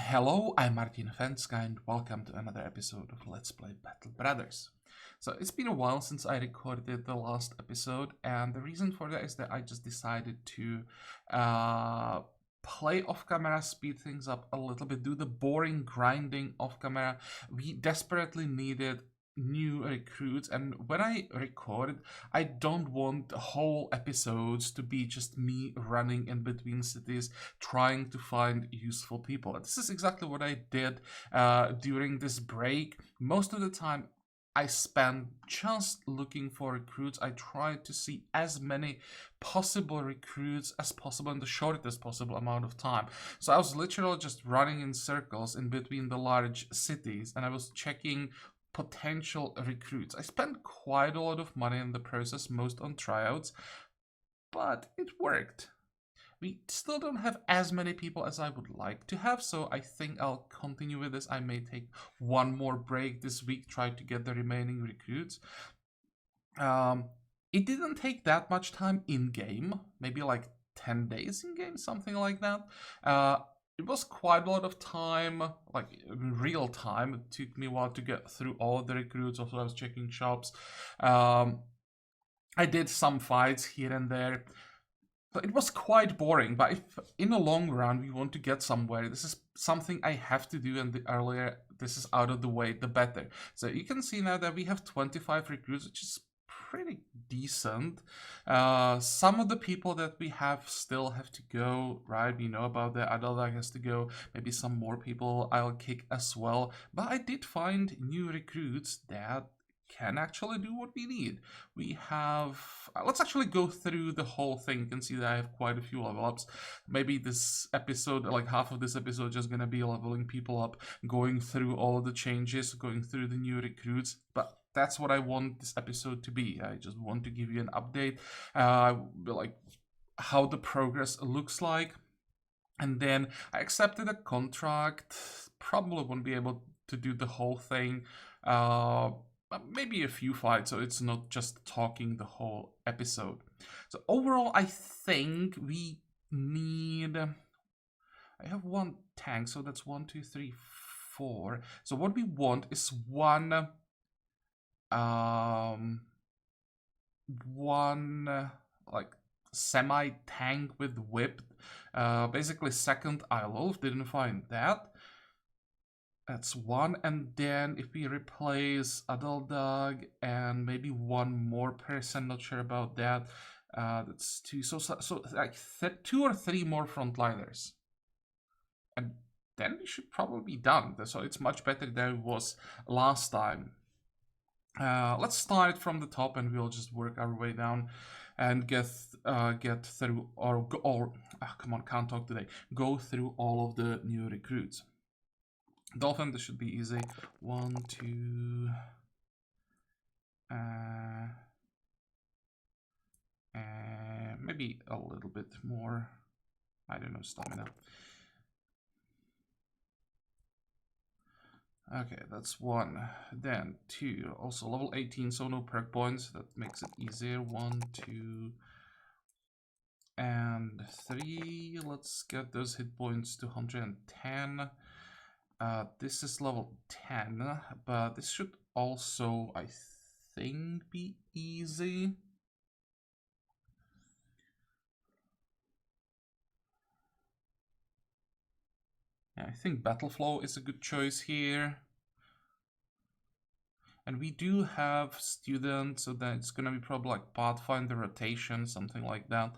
Hello, I'm Martin Fencka and welcome to another episode of Let's Play Battle Brothers. So it's been a while since I recorded the last episode, and the reason for that is that I just decided to play off camera, speed things up a little bit, do the boring grinding off camera. We desperately needed new recruits, and when I record, I don't want whole episodes to be just me running in between cities trying to find useful people. This is exactly what I did during this break. Most of the time I spent just looking for recruits. I tried to see as many possible recruits as possible in the shortest possible amount of time. So I was literally just running in circles in between the large cities, and I was checking potential recruits. I spent quite a lot of money in the process, most on tryouts, but it worked. We still don't have as many people as I would like to have, so I think I'll continue with this. I may take one more break this week, try to get the remaining recruits. It didn't take that much time in-game, maybe like 10 days in-game, something like that. It was quite a lot of time, like real time. It took me a while to get through all of the recruits. Also, I was checking shops. I did some fights here and there. So it was quite boring, but if in the long run we want to get somewhere, this is something I have to do, and the earlier this is out of the way, the better. So you can see now that we have 25 recruits, which is pretty decent. Some of the people that we have still have to go, right? We know about the Undead has to go. Maybe some more people I'll kick as well. But I did find new recruits that can actually do what we need. We have, let's actually go through the whole thing. You can see that I have quite a few level ups. Maybe this episode, like half of this episode, just gonna be leveling people up, going through all of the changes, going through the new recruits, but that's what I want this episode to be. I just want to give you an update, like how the progress looks like. And then I accepted a contract. Probably won't be able to do the whole thing. Maybe a few fights, so it's not just talking the whole episode. So overall, I think we need... I have one tank, so that's 1, 2, 3, 4. So what we want is one like semi-tank with whip. Basically second Ilolf, didn't find that. That's one, and then if we replace Adaldog and maybe one more person, not sure about that, that's two. So like 2 or 3 more frontliners, and then we should probably be done. So it's much better than it was last time. Let's start from the top, and we'll just work our way down and get through come on, can't talk today. Go through all of the new recruits. Dolphin, this should be easy. 1, 2, maybe a little bit more. I don't know, stamina. Okay, that's 1. Then 2, also level 18, so no perk points. That makes it easier. 1, 2, and 3. Let's get those hit points to 110. This is level 10, but this should also, I think, be easy. Yeah, I think Battle Flow is a good choice here. And we do have students, so that it's gonna be probably like Pathfinder rotation, something like that.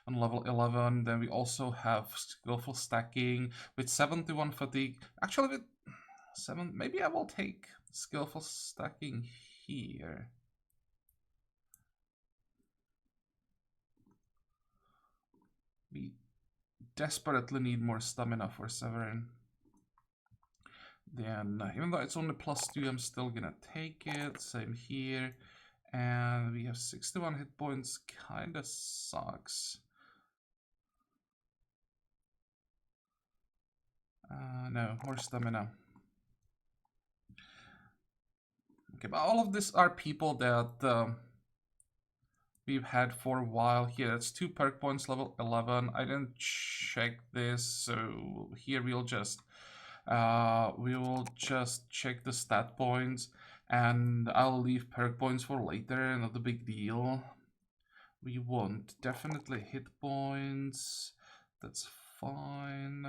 On level 11, then we also have skillful stacking with 71 fatigue. Actually, with 7, maybe I will take skillful stacking here. We desperately need more stamina for Severin. Then, even though it's only +2, I'm still gonna take it. Same here. And we have 61 hit points. Kinda sucks. No, more stamina. Okay, but all of these are people that we've had for a while. Here, that's 2 perk points, level 11. I didn't check this, so here we'll just We will just check the stat points, and I'll leave perk points for later, not a big deal. We want definitely hit points, that's fine.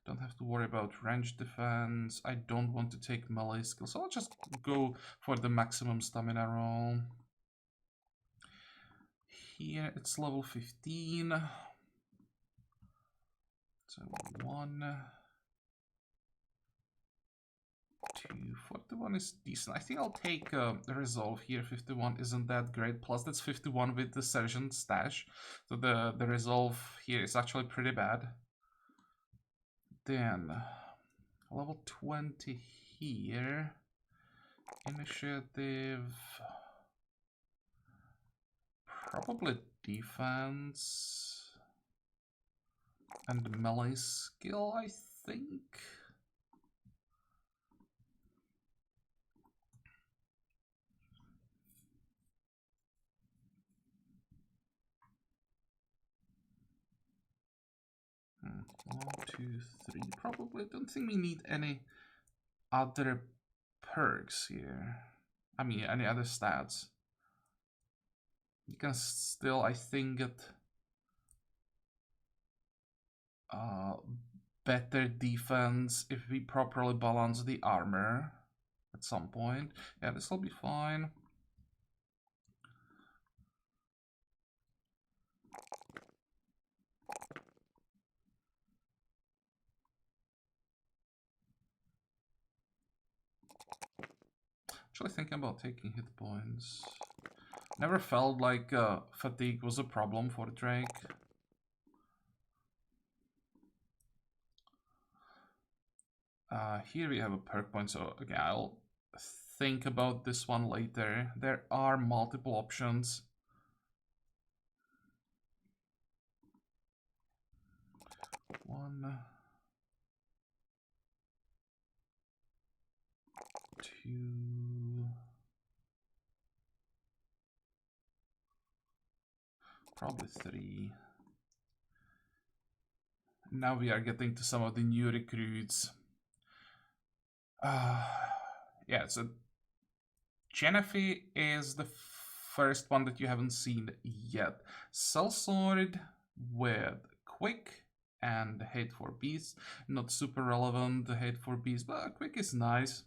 Don't have to worry about range defense. I don't want to take melee skills, so I'll just go for the maximum stamina roll. Here it's level 15. So 1, 2, 41 is decent. I think I'll take Resolve here. 51 isn't that great. Plus that's 51 with the Sergeant stash. So the Resolve here is actually pretty bad. Then level 20 here. Initiative. Probably defense. And melee skill, I think. One, two, three. Probably don't think we need any other perks here. I mean, any other stats. You can still, I think, get better defense if we properly balance the armor at some point. Yeah, this will be fine. Actually thinking about taking hit points. Never felt like fatigue was a problem for Drake. Here we have a perk point, so again, I'll think about this one later. There are multiple options. One, two, probably three. Now we are getting to some of the new recruits. Yeah, so Genevieve is the first one that you haven't seen yet. Sellsword with Quick and Hate for Beasts. Not super relevant, the Hate for Beasts, but Quick is nice.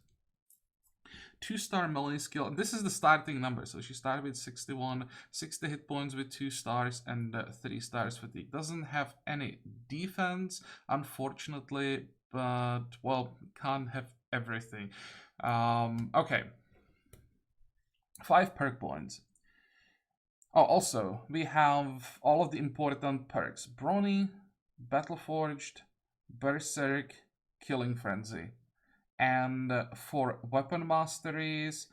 2-star melee skill, and this is the starting number, so she started with 61, 60 hit points with 2 stars, and 3 stars fatigue. Doesn't have any defense, unfortunately, but, well, can't have everything. Okay. 5 perk points. Oh, also, we have all of the important perks. Brawny, Battleforged, Berserk, Killing Frenzy. And for weapon masteries,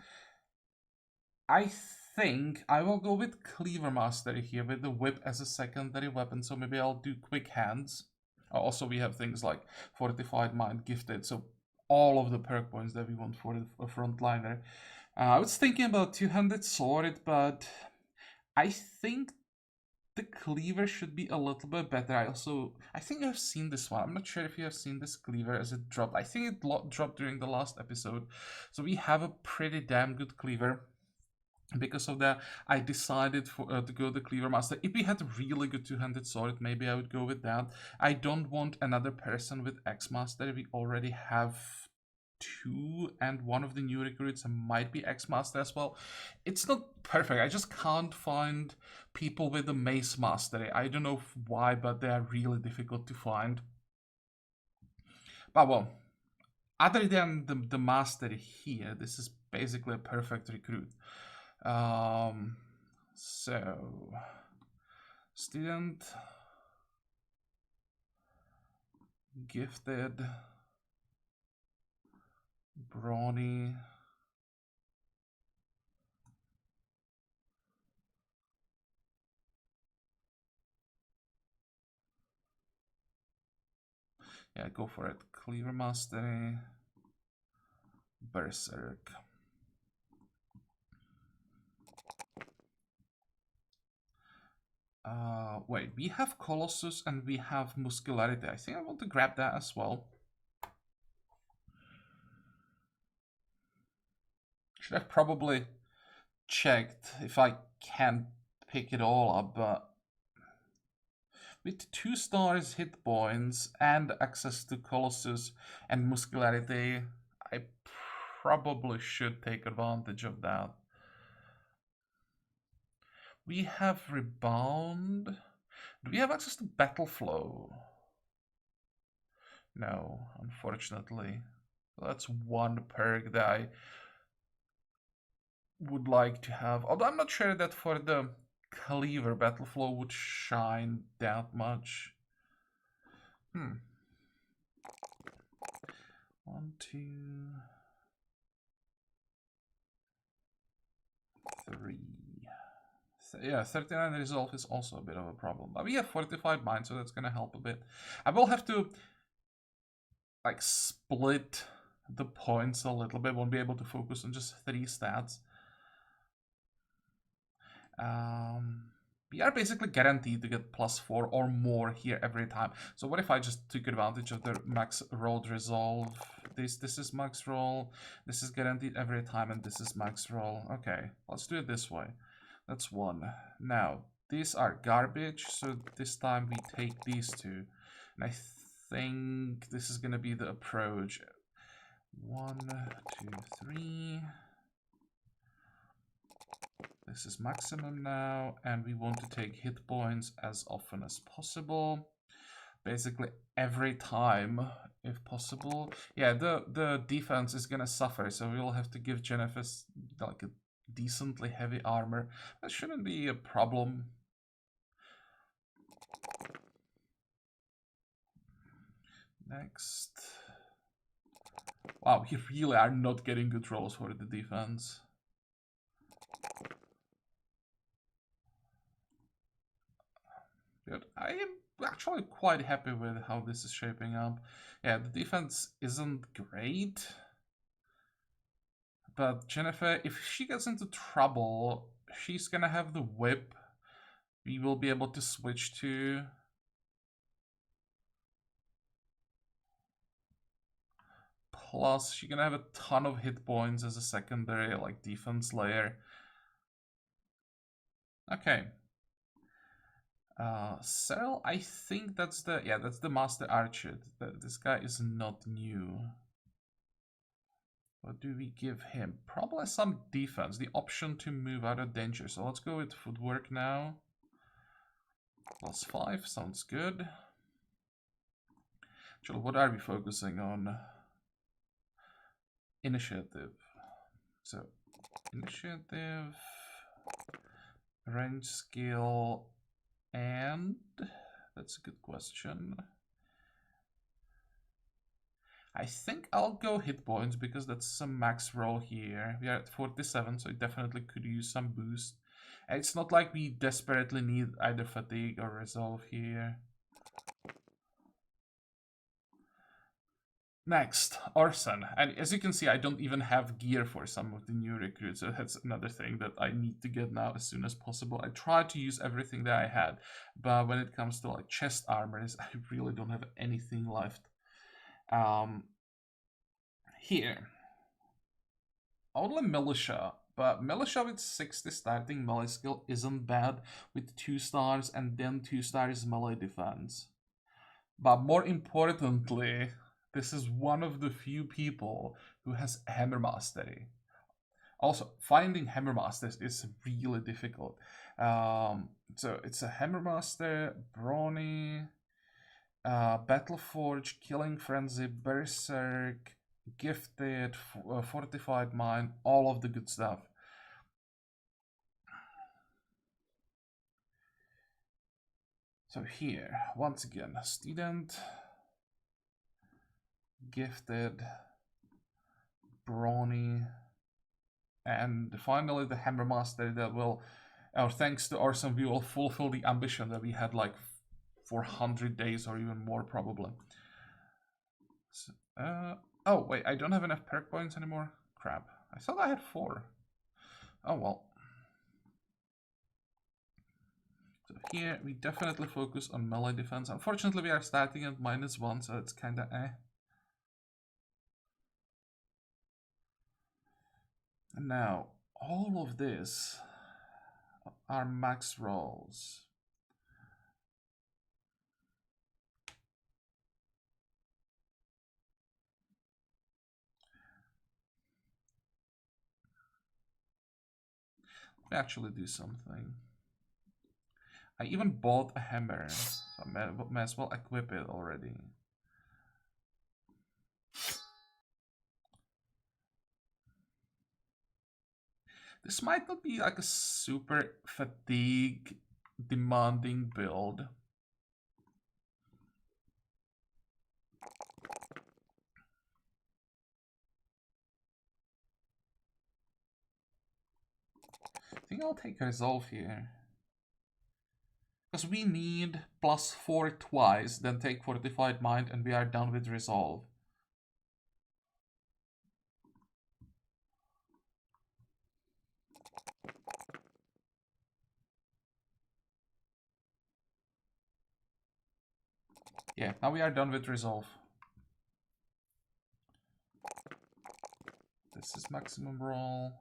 I think I will go with Cleaver Mastery here with the whip as a secondary weapon, so maybe I'll do Quick Hands. Also, we have things like Fortified Mind, Gifted, so all of the perk points that we want for a frontliner. I was thinking about Two-Handed Sword, but I think the cleaver should be a little bit better. I think I've seen this one. I'm not sure if you have seen this cleaver as it dropped. I think it dropped during the last episode. So we have a pretty damn good cleaver. Because of that, I decided to go the Cleaver Master. If we had a really good two-handed sword, maybe I would go with that. I don't want another person with X-Master. We already have 2, and one of the new recruits might be X-Master as well. It's not perfect. I just can't find people with the Mace Mastery. I don't know why, but they are really difficult to find. But well, other than the Mastery here, this is basically a perfect recruit. So student, gifted, brawny, yeah, go for it. Cleaver Mastery, Berserk. Wait, we have Colossus and we have Muscularity. I think I want to grab that as well. Should have probably checked if I can pick it all up, but with 2 stars hit points and access to Colossus and muscularity, I probably should take advantage of that. We have Rebound. Do we have access to Battle Flow? No, unfortunately. That's one perk that I would like to have. Although I'm not sure that for the Cleaver Battle Flow would shine that much. 1, 2, 3. Yeah, 39 resolve is also a bit of a problem. But we have fortified mind, so that's gonna help a bit. I will have to like split the points a little bit. Won't be able to focus on just 3 stats. We are basically guaranteed to get +4 or more here every time. So what if I just took advantage of the max rolled resolve? This is max roll, this is guaranteed every time, and this is max roll. Okay, let's do it this way. That's 1. Now, these are garbage, so this time we take these 2. And I think this is going to be the approach. 1, 2, 3. This is maximum now, and we want to take hit points as often as possible. Basically every time, if possible. Yeah, the defense is gonna suffer, so we'll have to give Jennifer like a decently heavy armor. That shouldn't be a problem. Next. Wow, we really are not getting good rolls for the defense. Good. I am actually quite happy with how this is shaping up. Yeah, the defense isn't great. But Jennifer, if she gets into trouble, she's gonna have the whip. We will be able to switch to. Plus, she's gonna have a ton of hit points as a secondary, like, defense layer. Okay. Cell, I think that's the Master Archer. This guy is not new. What do we give him? Probably some defense, the option to move out of danger. So let's go with footwork now. +5, sounds good. Actually, what are we focusing on? Initiative. So, initiative, range skill, and that's a good question. I think I'll go hit points because that's some max roll here. We are at 47, so it definitely could use some boost. And it's not like we desperately need either fatigue or resolve here. Next, Arson. And as you can see, I don't even have gear for some of the new recruits, so that's another thing that I need to get now as soon as possible. I tried to use everything that I had, but when it comes to like chest armors, I really don't have anything left. Here. Only Militia, but Militia with 60 starting melee skill isn't bad with 2 stars and then 2 stars melee defense. But more importantly, this is one of the few people who has Hammer Mastery. Also, finding Hammer Masters is really difficult. So it's a Hammer Master, Brawny, Battleforge, Killing Frenzy, Berserk, Gifted, Fortified Mind, all of the good stuff. So here, once again, Student, Gifted, Brawny, and finally the Hammer Master that will, thanks to Arson, we will fulfill the ambition that we had like for 100 days or even more probably. So, oh wait, I don't have enough perk points anymore. Crap, I thought I had 4. Oh well. So here we definitely focus on melee defense. Unfortunately, we are starting at -1, so it's kinda eh. Now, all of this are max rolls. Let me actually do something. I even bought a hammer, so I may as well equip it already. This might not be like a super fatigue demanding build. I think I'll take resolve here. Because we need +4 twice, then take fortified mind, and we are done with resolve. Yeah, now we are done with resolve. This is maximum roll.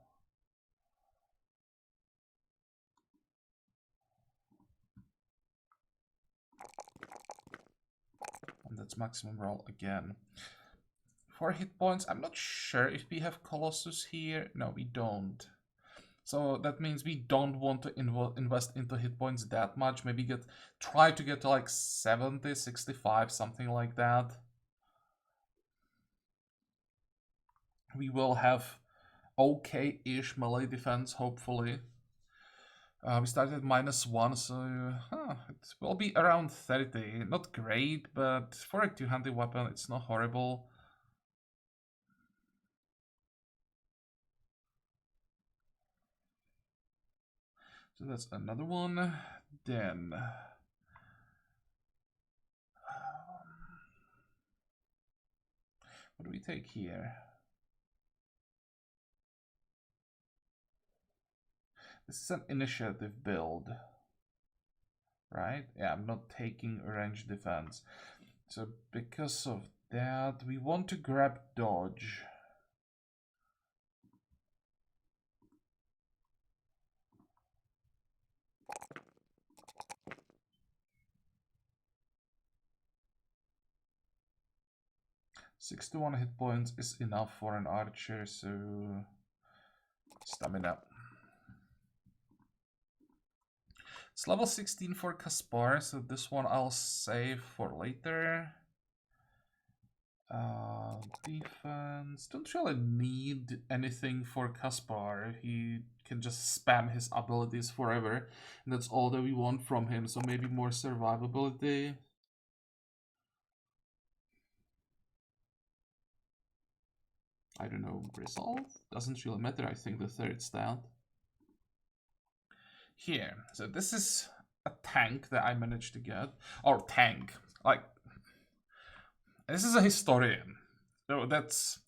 And that's maximum roll again. 4 hit points. I'm not sure if we have Colossus here. No, we don't. So that means we don't want to invest into hit points that much. Maybe try to get to like 70, 65, something like that. We will have okay-ish melee defense, hopefully. We started at -1, so it will be around 30. Not great, but for a two-handed weapon, it's not horrible. So that's another one. Then what do we take here? This is an initiative build, right? Yeah, I'm not taking range defense. So because of that, we want to grab dodge. +61 hit points is enough for an archer, so stamina. It's level 16 for Kaspar, so this one I'll save for later. Defense. Don't really need anything for Kaspar. He can just spam his abilities forever, and that's all that we want from him, so maybe more survivability. I don't know, resolve? Doesn't really matter, I think, the third stat. Here, so this is a tank that I managed to get. Or tank, like, this is a historian. So that's,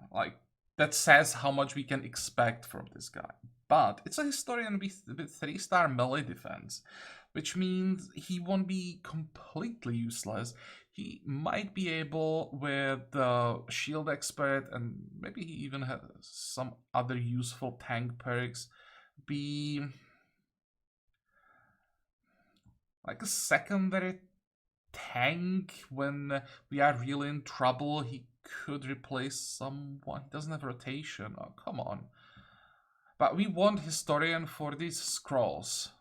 like, that says how much we can expect from this guy. But it's a historian with 3-star melee defense, which means he won't be completely useless. He might be able, with the shield expert, and maybe he even has some other useful tank perks, be like a secondary tank when we are really in trouble. He could replace someone. He doesn't have rotation. Oh, come on. But we want historian for these scrolls.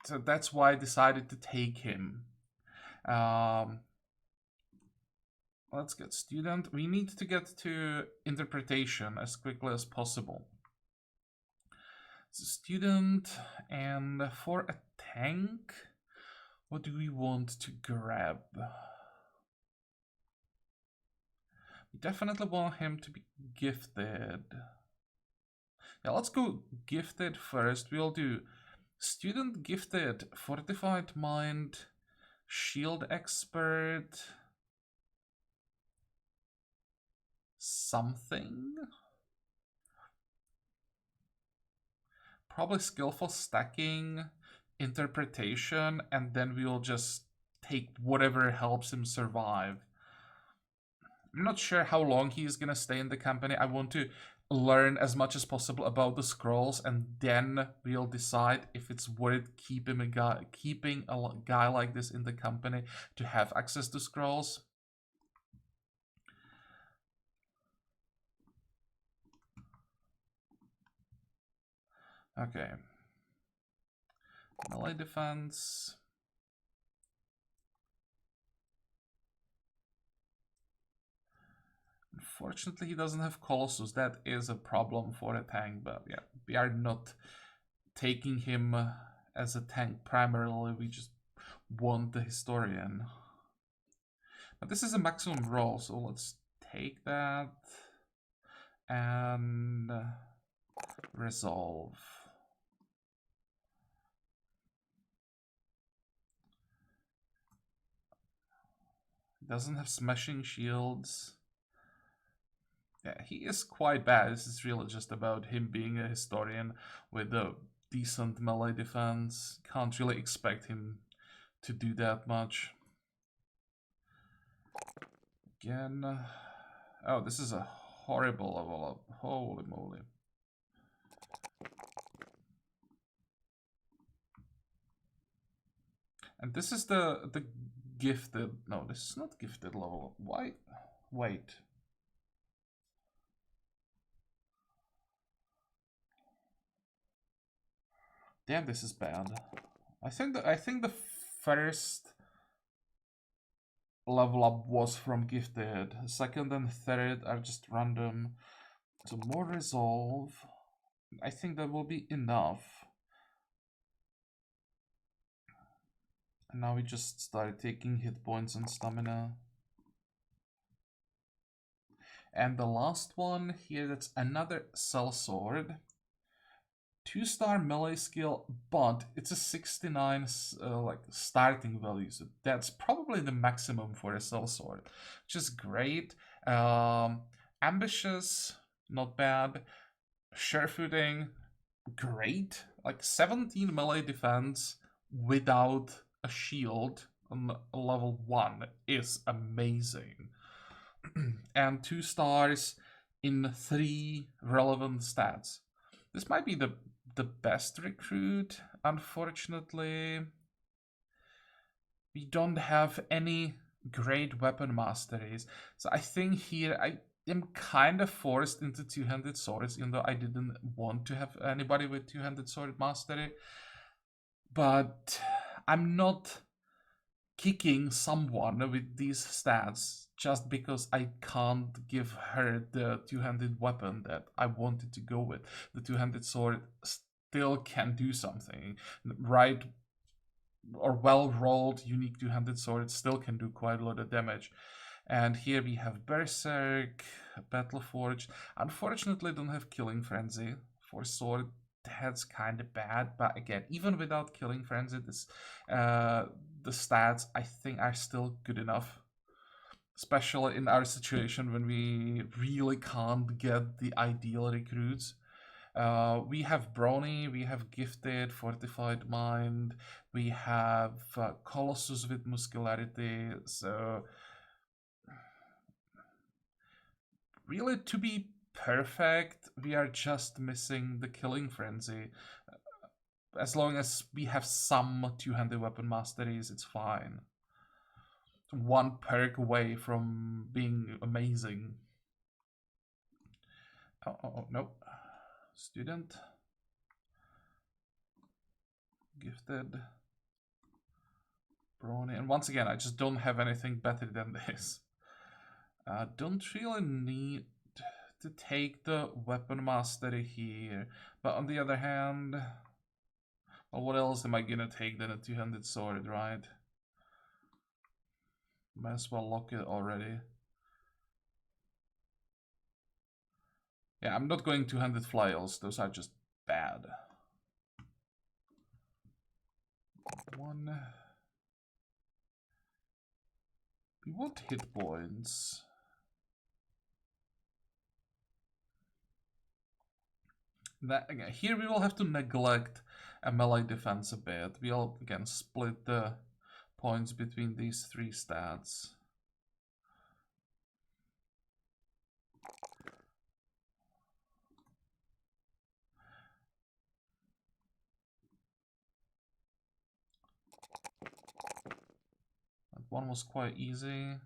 So that's why I decided to take him. Let's get student. We need to get to interpretation as quickly as possible. So student, and for a tank, what do we want to grab? We definitely want him to be gifted. Yeah, let's go gifted first. We'll do student gifted, fortified mind, shield expert, something. Probably skillful stacking, interpretation, and then we'll just take whatever helps him survive. I'm not sure how long he is gonna stay in the company. I want to learn as much as possible about the scrolls, and then we'll decide if it's worth keeping a guy like this in the company to have access to scrolls. Okay. Melee defense. Unfortunately, he doesn't have Colossus. That is a problem for a tank, but yeah, we are not taking him as a tank primarily. We just want the Historian. But this is a maximum roll, so let's take that and resolve. Doesn't have smashing shields. Yeah, he is quite bad. This is really just about him being a Historian with a decent melee defense. Can't really expect him to do that much. Again. Oh, this is a horrible level up. Holy moly. And this is the gifted. No, this is not gifted level up. Why? Wait. Damn, this is bad. I think the first level up was from gifted. Second and third are just random. So more resolve. I think that will be enough. And now we just start taking hit points and stamina. And the last one here, that's another sellsword. 2-star melee skill, but it's a 69 like starting value, so that's probably the maximum for a sellsword, which is great. Ambitious, not bad. Surefooting, great. Like 17 melee defense without a shield on level 1 is amazing. And 2 stars in 3 relevant stats. This might be the best recruit. Unfortunately, we don't have any great weapon masteries. So I think here I am kind of forced into two-handed swords, even though I didn't want to have anybody with two-handed sword mastery. But I'm not kicking someone with these stats just because I can't give her the two-handed weapon that I wanted to go with. The two-handed sword still can do something. Right or well-rolled unique two-handed sword still can do quite a lot of damage. And here we have Berserk, Battleforge. Unfortunately, don't have Killing Frenzy for sword. That's kind of bad, but again, even without Killing Frenzy, this the stats I think are still good enough, especially in our situation when we really can't get the ideal recruits. We have Brony, we have Gifted, Fortified Mind, we have Colossus with Muscularity, so really to be perfect, we are just missing the Killing Frenzy. As long as we have some two-handed weapon masteries, it's fine. One perk away from being amazing. Oh, nope. Student. Gifted. Brony. And once again, I just don't have anything better than this. Don't really need to take the weapon mastery here. But on the other hand, well, what else am I gonna take than a two-handed sword, right? Might as well lock it already. Yeah, I'm not going two-handed flails. Those are just bad. One. We want hit points. That, again, here we will have to neglect a melee defense a bit. We'll again split the points between these 3 stats. one was quite easy.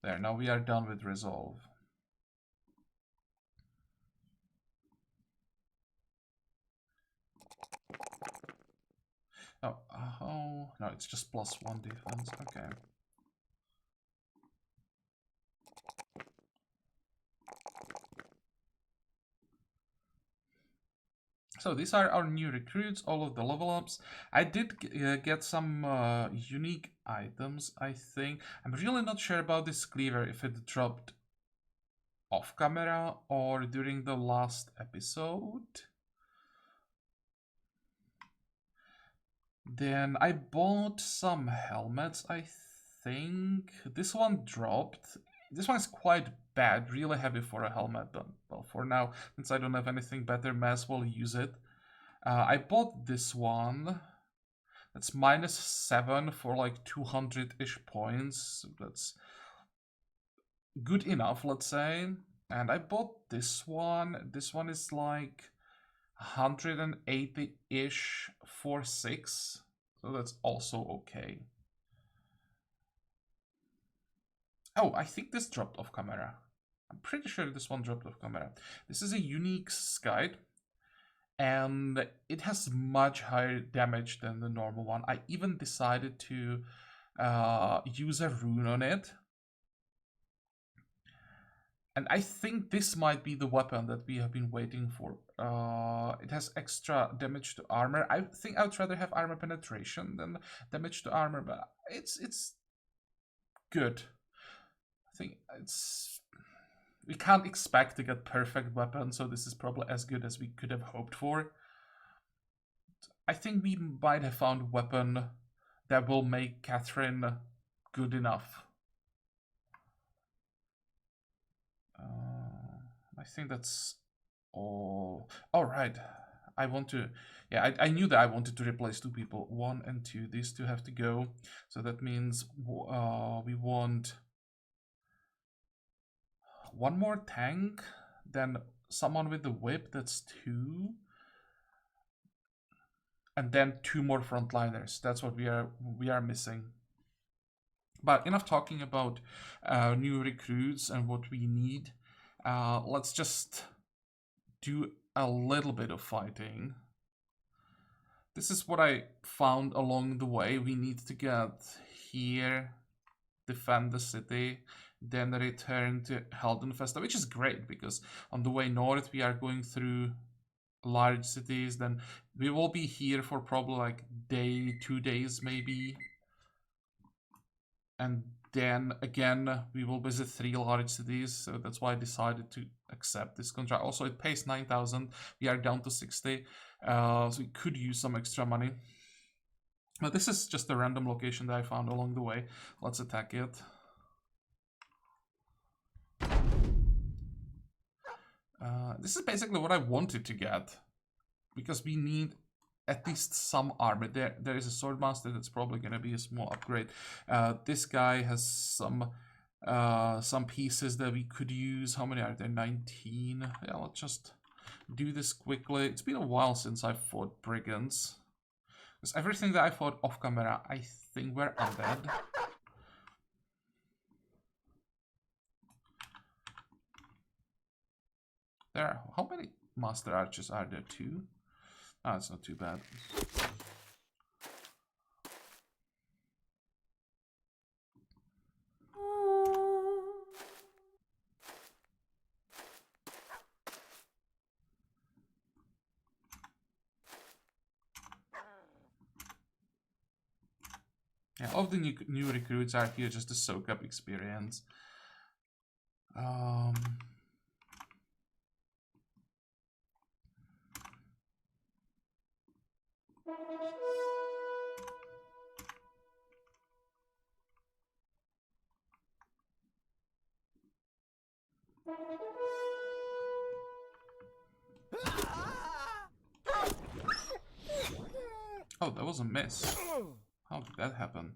There, now we are done with resolve. Oh, no, it's just +1 defense, okay. So these are our new recruits, all of the level ups. I did get some unique items, I think. I'm really not sure about this cleaver, if it dropped off camera or during the last episode. Then I bought some helmets, I think. This one dropped. This one is quite bad, really heavy for a helmet, but well, for now, since I don't have anything better, may as well use it. I bought this one. That's -7 for like 200-ish points. That's good enough, let's say. And I bought this one. This one is like 180-ish for 6. So that's also okay. Oh, I think this dropped off camera. I'm pretty sure this one dropped off camera. This is a unique guide, and it has much higher damage than the normal one. I even decided to use a rune on it. And I think this might be the weapon that we have been waiting for. It has extra damage to armor. I think I would rather have armor penetration than damage to armor, but it's good. I think we can't expect to get perfect weapon, so this is probably as good as we could have hoped for. I think we might have found a weapon that will make Catherine good enough. I think that's all. All right. I want to, yeah, I knew that I wanted to replace 2 people, 1 and 2. These 2 have to go. So that means we want 1 more tank, then someone with the whip, that's 2. And then 2 more frontliners. That's what we are missing. But enough talking about new recruits and what we need. Let's just do a little bit of fighting. This is what I found along the way. We need to get here, defend the city, then return to Heldenfesta, which is great because on the way north we are going through large cities. Then we will be here for probably like 2 days maybe. And then again, we will visit 3 large cities, so that's why I decided to accept this contract. Also, it pays 9,000. We are down to 60, so we could use some extra money. But this is just a random location that I found along the way. Let's attack it. This is basically what I wanted to get, because we need at least some armor. There is a swordmaster that's probably going to be a small upgrade. This guy has some pieces that we could use. How many are there? 19. Yeah, let's just do this quickly. It's been a while since I fought brigands, because everything that I fought off camera, I think were undead. How many master archers are there? 2. Ah, it's not too bad. Yeah, all of the new recruits are here just to soak up experience. Oh, that was a miss. How did that happen?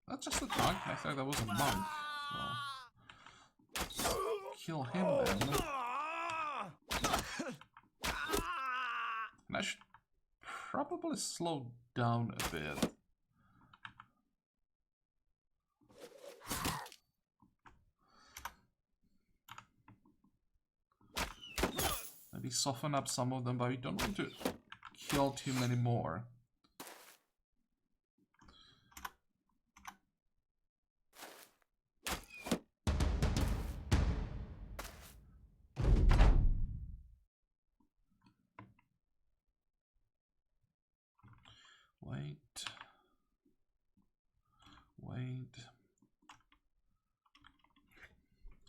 That's just a tank. I thought that was a monk. Well, kill him then. And I should probably slow down a bit. Maybe soften up some of them, but we don't want to kill too many more. Wait.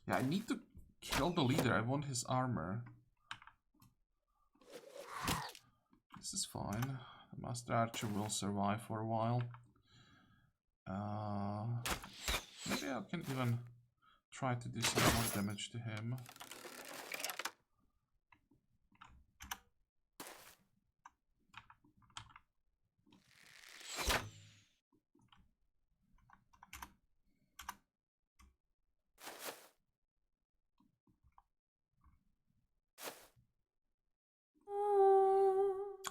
Yeah, I need to kill the leader. I want his armor. This is fine. The Master Archer will survive for a while. Maybe I can even try to do some more damage to him.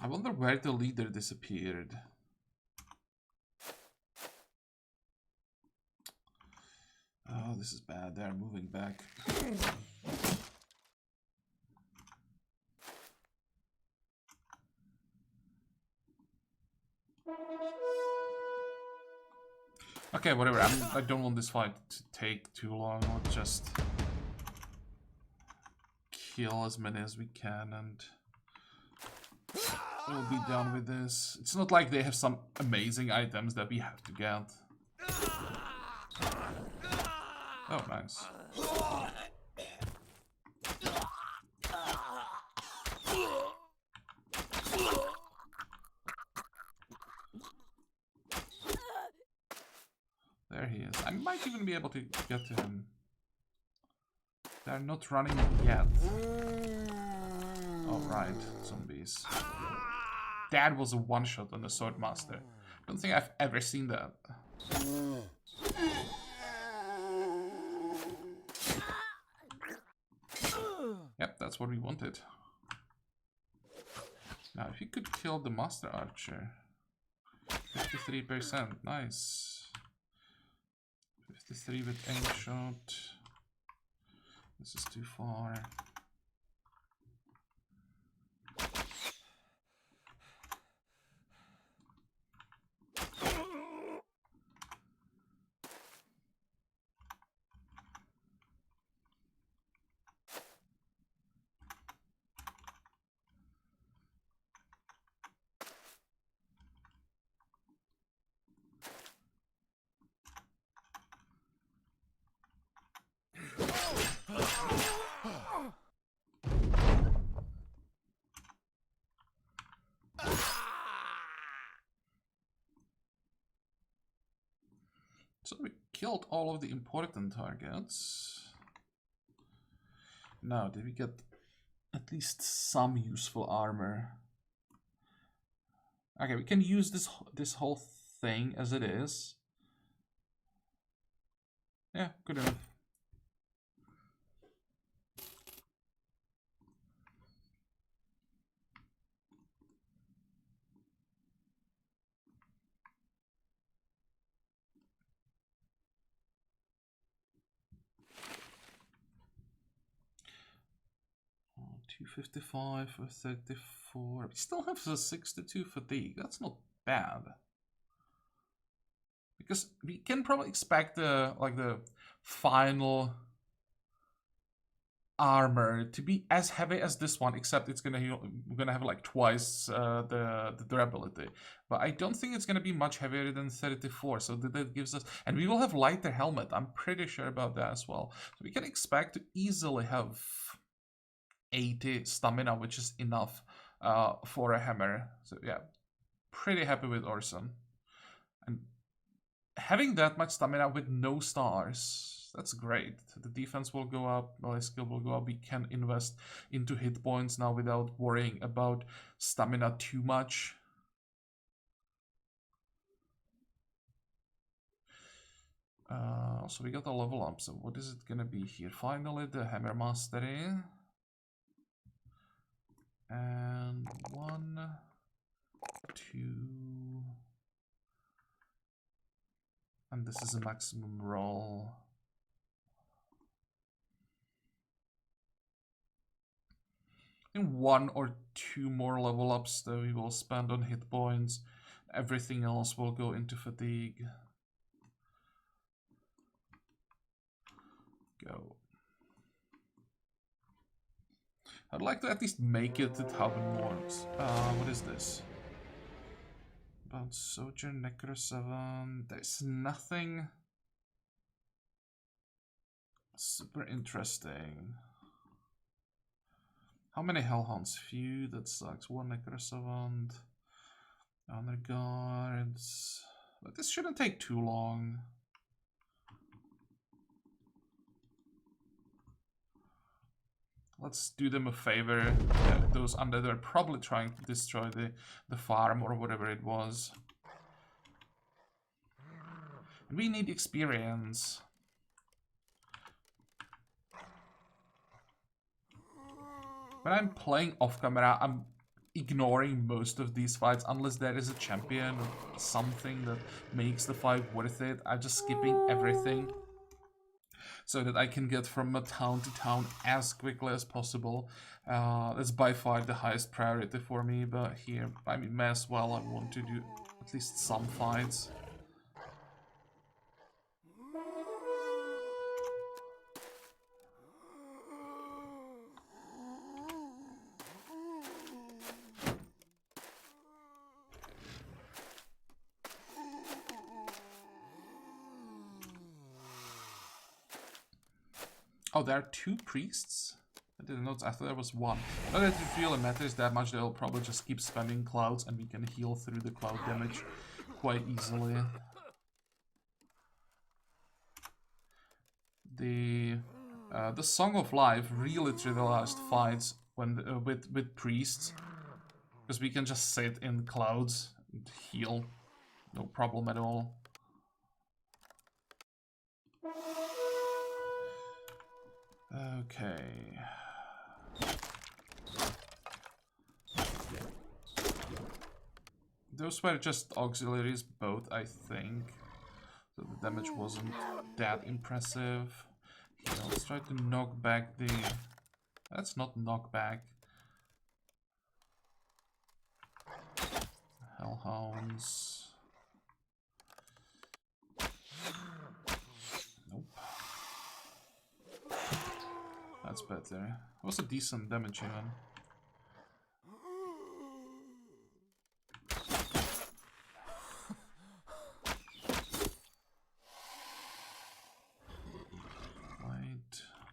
I wonder where the leader disappeared. Oh, this is bad. They're moving back. Okay, whatever. I don't want this fight to take too long. Let's just kill as many as we can and we'll be done with this. It's not like they have some amazing items that we have to get. Oh, nice. There he is. I might even be able to get to him. They're not running yet. Alright, zombies. That was a one-shot on the Swordmaster. I don't think I've ever seen that. Yep, that's what we wanted. Now, if you could kill the Master Archer. 53%, nice. 53 with aim shot. This is too far. So we killed all of the important targets. Now, did we get at least some useful armor? Okay, we can use this whole thing as it is. Yeah, good enough. Oh, 255 or 34. We still have a 62 fatigue. That's not bad. Because we can probably expect the final armor to be as heavy as this one, except it's we're gonna have like twice the durability. But I don't think it's gonna be much heavier than 34. So that gives us, and we will have lighter helmet. I'm pretty sure about that as well. So we can expect to easily have 80 stamina, which is enough for a hammer. So yeah, pretty happy with Orson. And having that much stamina with no stars, that's great. The defense will go up, melee skill will go up. We can invest into hit points now without worrying about stamina too much. So we got a level up. So what is it gonna be here? Finally, the Hammer Mastery. And 1, 2. And this is a maximum roll. I think 1 or 2 more level ups that we will spend on hit points. Everything else will go into fatigue. Go. I'd like to at least make it to Tauben Morgs. What is this? About Sojourn, Necro 7. There's nothing super interesting. How many Hellhounds? Few, that sucks. 1 Necro 7. Honor Guards. But this shouldn't take too long. Let's do them a favor. Those Undead are probably trying to destroy the farm or whatever it was. And we need experience. When I'm playing off camera, I'm ignoring most of these fights unless there is a champion or something that makes the fight worth it. I'm just skipping everything so that I can get from town to town as quickly as possible. That's by far the highest priority for me, but here, I mean, may as well, I want to do at least some fights. Oh, there are 2 priests? I didn't notice, I thought there was 1. Not that it really matters that much, they'll probably just keep spamming clouds and we can heal through the cloud damage quite easily. The Song of Life really trivialized fights when with priests, because we can just sit in clouds and heal, no problem at all. Okay. Those were just auxiliaries, both, I think. So the damage wasn't that impressive. Here, let's try to knock back the... That's not knock back. Hellhounds. Nope. That's better. It was a decent damage even.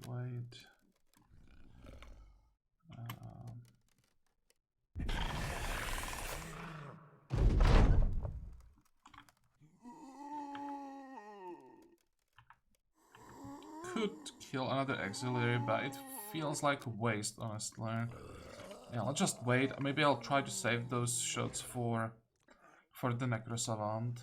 Wait. Could kill another auxiliary, but it feels like a waste, honestly. Yeah, I'll just wait. Maybe I'll try to save those shots for the Necro Savant.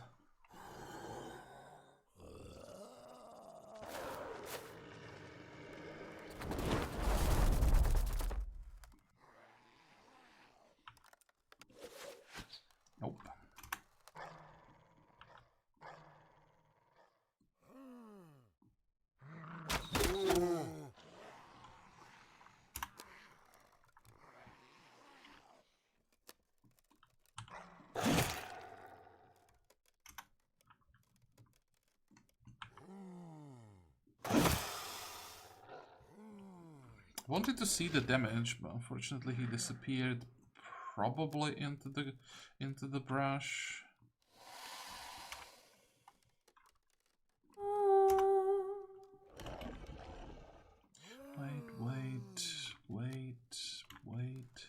Nope. Wanted to see the damage, but unfortunately he disappeared, probably into the brush. Wait.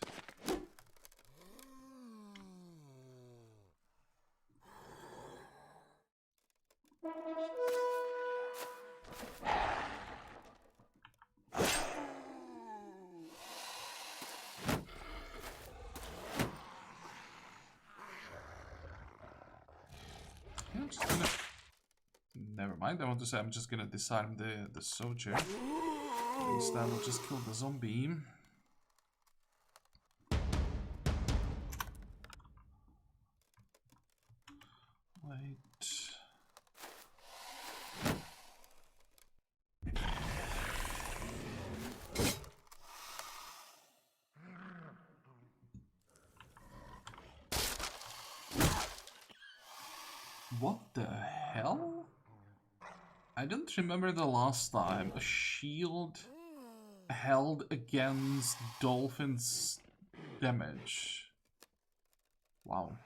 mind. I want to say I'm just gonna disarm the soldier. Instead, I'll just kill the zombie. Wait. What the hell? I don't remember the last time a shield held against dolphins' damage. Wow.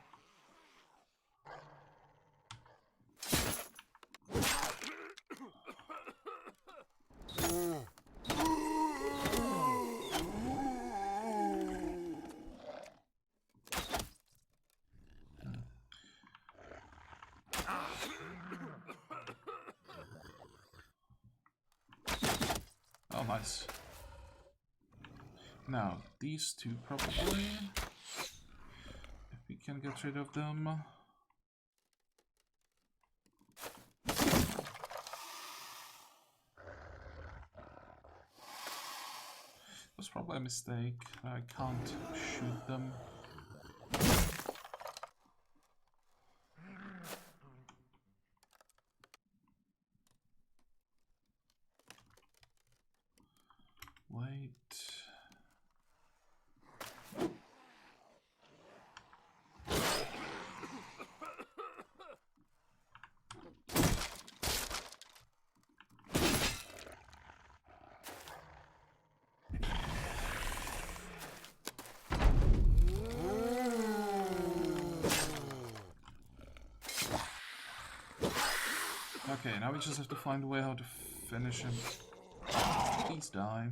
Oh, nice. Now, these two probably, if we can get rid of them. It was probably a mistake. I can't shoot them. Wait. Okay, now we just have to find a way how to finish him. Please die.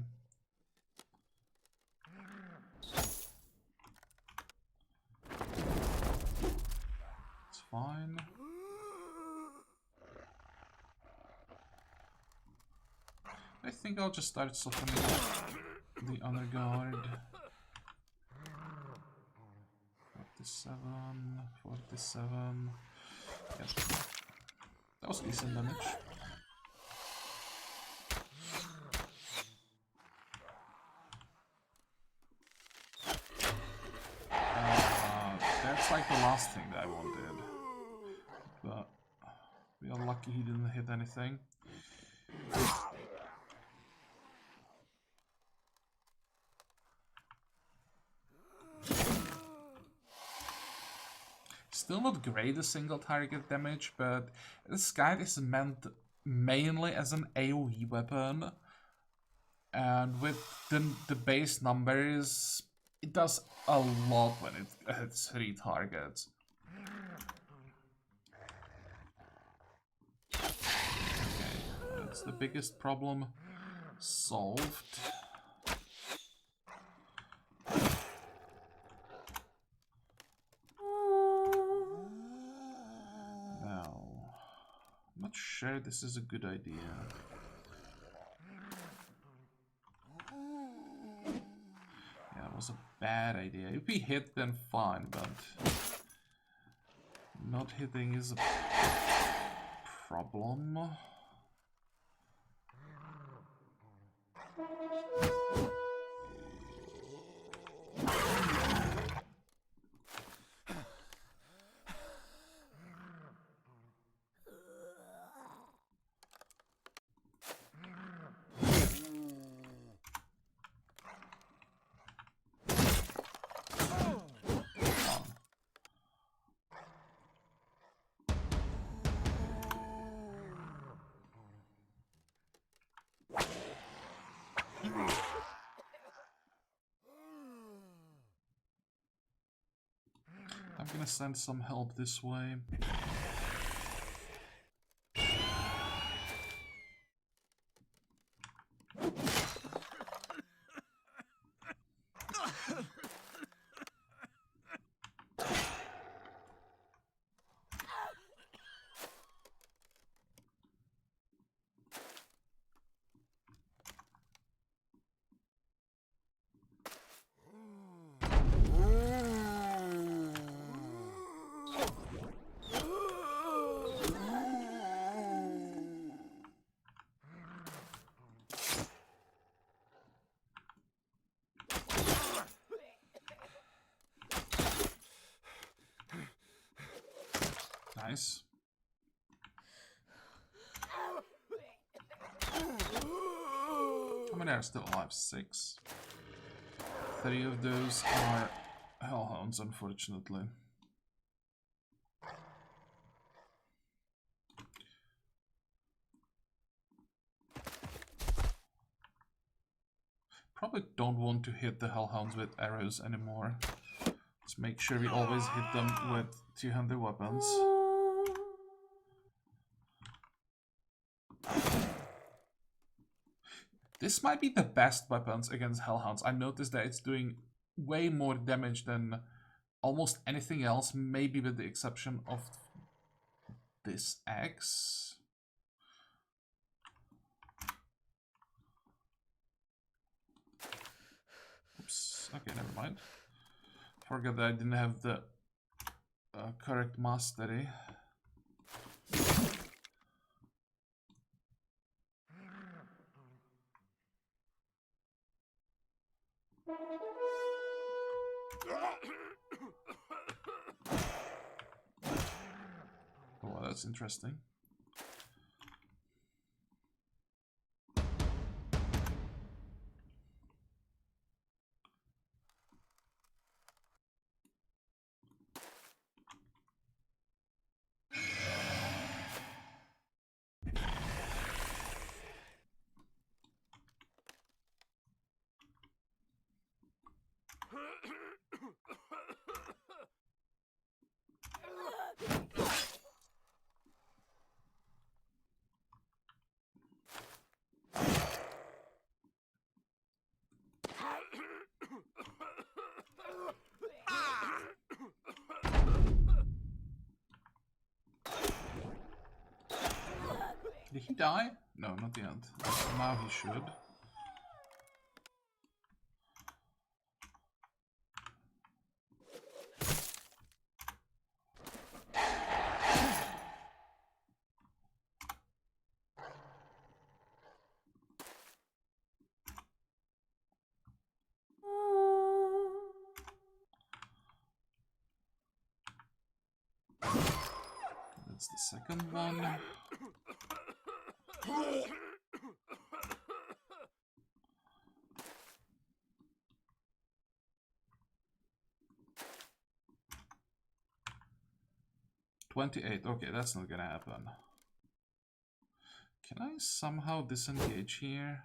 It's fine. I think I'll just start softening the honor guard. 47, 47. Yes. That was decent damage. That's like the last thing that I wanted. But we are lucky he didn't hit anything. Still not great the single target damage, but this guy is meant mainly as an AoE weapon. And with the base numbers, it does a lot when it hits 3 targets. Okay, that's the biggest problem solved. I'm not sure this is a good idea. Yeah, it was a bad idea. If we hit, then fine, but not hitting is a problem. I'm gonna send some help this way. Nice. How many are still alive? 6. 3 of those are hellhounds, unfortunately. Probably don't want to hit the hellhounds with arrows anymore. Let's make sure we always hit them with two-handed weapons. This might be the best weapons against hellhounds. I noticed that it's doing way more damage than almost anything else, maybe with the exception of this axe. Oops, okay, never mind. Forgot that I didn't have the correct mastery. Oh, that's interesting. Did he die? No, not yet. Now he should. That's the second one. $28. Okay, that's not gonna happen. Can I somehow disengage here?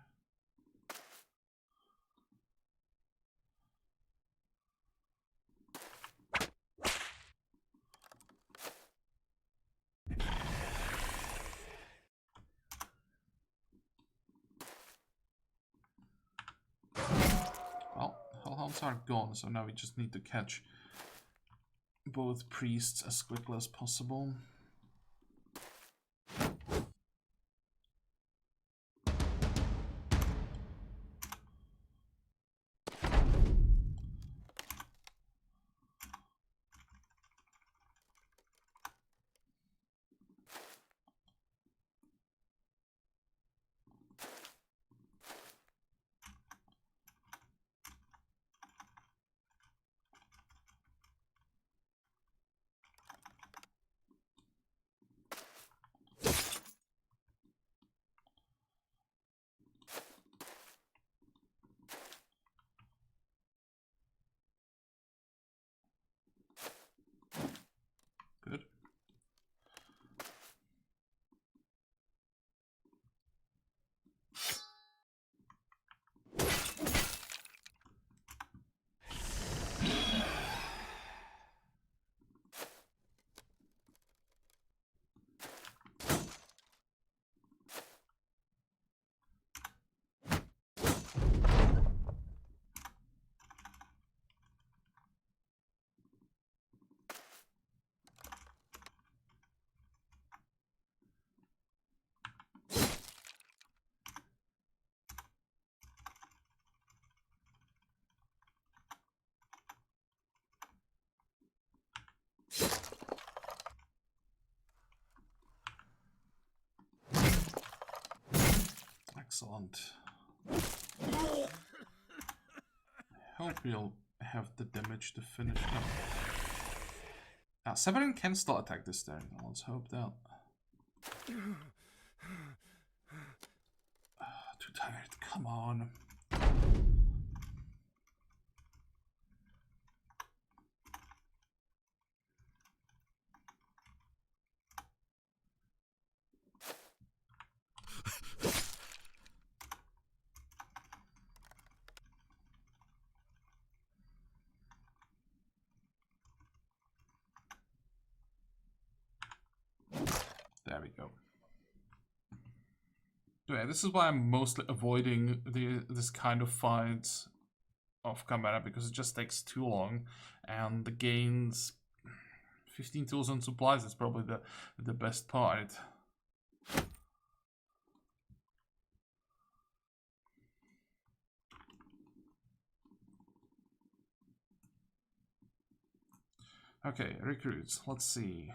Well, hellhounds are gone, so now we just need to catch both priests as quickly as possible. Good. Excellent. I hope we'll have the damage to finish up. Severin can still attack this turn. Let's hope that. Too tired. Come on. There we go. Yeah, this is why I'm mostly avoiding this kind of fight off camera, because it just takes too long, and the gains 15 tools and supplies is probably the best part. Okay, recruits. Let's see.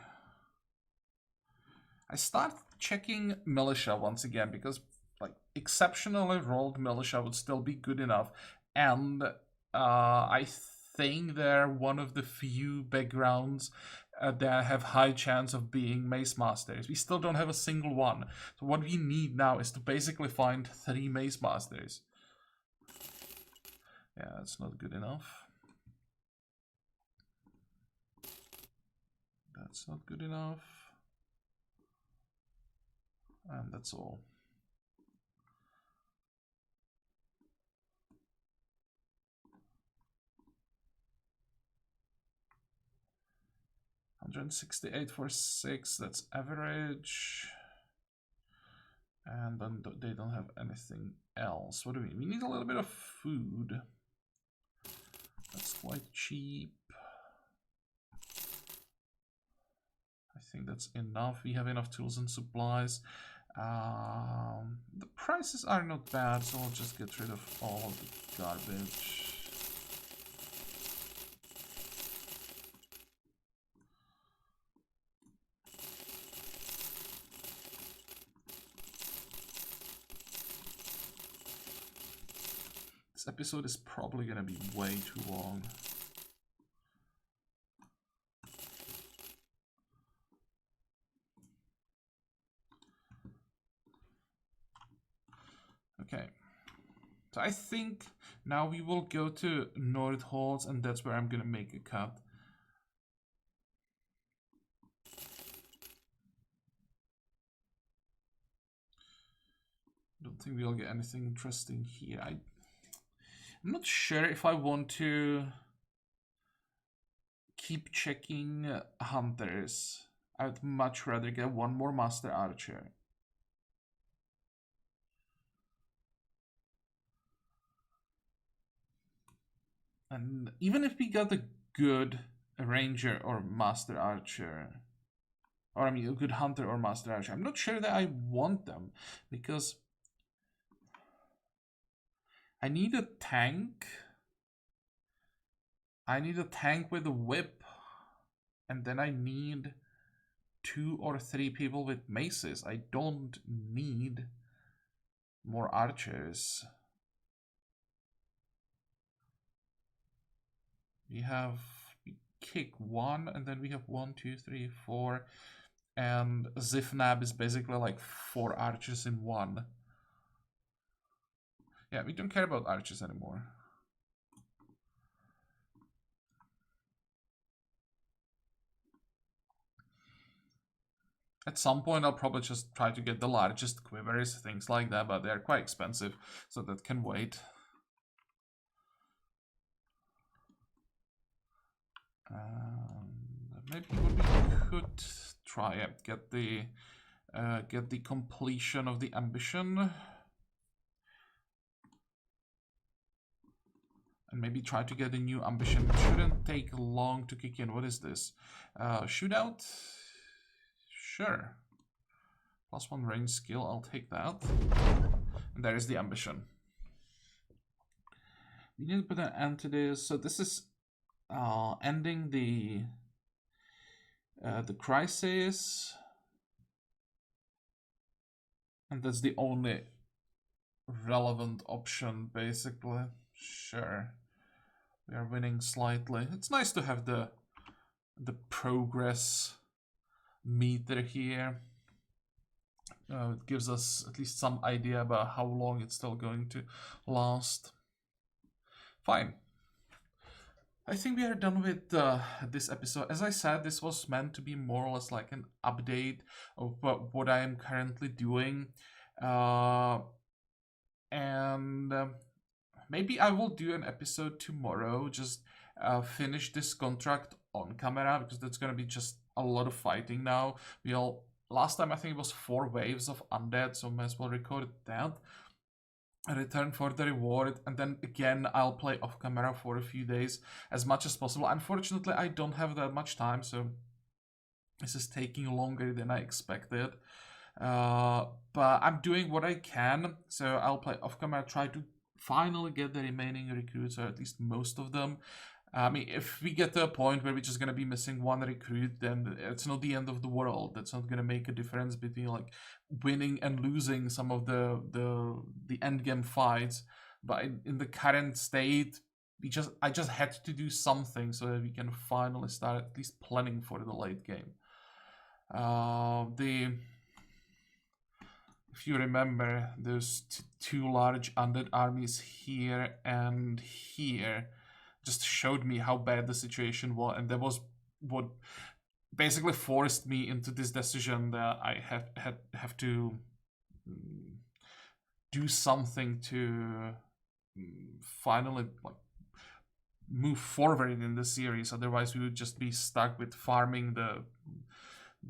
I start checking militia once again because, like, exceptionally rolled militia would still be good enough, and I think they're one of the few backgrounds that have high chance of being mace masters. We still don't have a single one, so what we need now is to basically find 3 mace masters. Yeah, that's not good enough. That's not good enough. And that's all. $168 for 6, that's average. And then they don't have anything else. What do we need? We need a little bit of food. That's quite cheap. I think that's enough. We have enough tools and supplies. The prices are not bad, so I'll just get rid of all of the garbage. This episode is probably gonna be way too long. Okay, so I think now we will go to North Halls, and that's where I'm gonna make a cut. Don't think we'll get anything interesting here. I'm not sure if I want to keep checking hunters. I would much rather get one more master archer. And even if we got a good ranger or master archer, or I mean a good hunter or master archer, I'm not sure that I want them, because I need a tank. I need a tank with a whip, and then I need 2 or 3 people with maces. I don't need more archers. We kick 1, and then we have 1, 2, 3, 4, and Zifnab is basically like 4 archers in 1. Yeah, we don't care about archers anymore. At some point, I'll probably just try to get the largest quivers, things like that, but they're quite expensive, so that can wait. Maybe what we could try, get the completion of the ambition, and maybe try to get a new ambition. It shouldn't take long to kick in. What is this? Shootout? Sure. +1 range skill, I'll take that. And there is the ambition. We need to put an end to this. So this is ending the crisis. And that's the only relevant option, basically. Sure. We are winning slightly. It's nice to have the the progress meter here. It gives us at least some idea about how long it's still going to last. Fine. I think we are done with this episode. As I said, this was meant to be more or less like an update of what I am currently doing. And maybe I will do an episode tomorrow, just finish this contract on camera, because that's going to be just a lot of fighting now. Last time I think it was 4 waves of Undead, so might as well record that. Return for the reward, and then again I'll play off camera for a few days as much as possible. Unfortunately, I don't have that much time, so this is taking longer than I expected. But I'm doing what I can, so I'll play off camera, try to finally get the remaining recruits, or at least most of them. I mean, if we get to a point where we're just gonna be missing 1 recruit, then it's not the end of the world. That's not gonna make a difference between like winning and losing some of the end game fights. But in the current state, I just had to do something so that we can finally start at least planning for the late game. If you remember, there's 2 large undead armies here and here. Just showed me how bad the situation was, and that was what basically forced me into this decision that I have to do something to finally like move forward in the series. Otherwise, we would just be stuck with farming the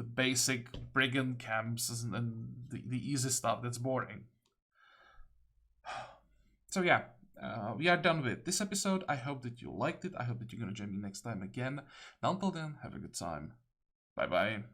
basic brigand camps and the easy stuff that's boring. So yeah. We are done with this episode. I hope that you liked it. I hope that you're going to join me next time again. Now until then, have a good time. Bye bye.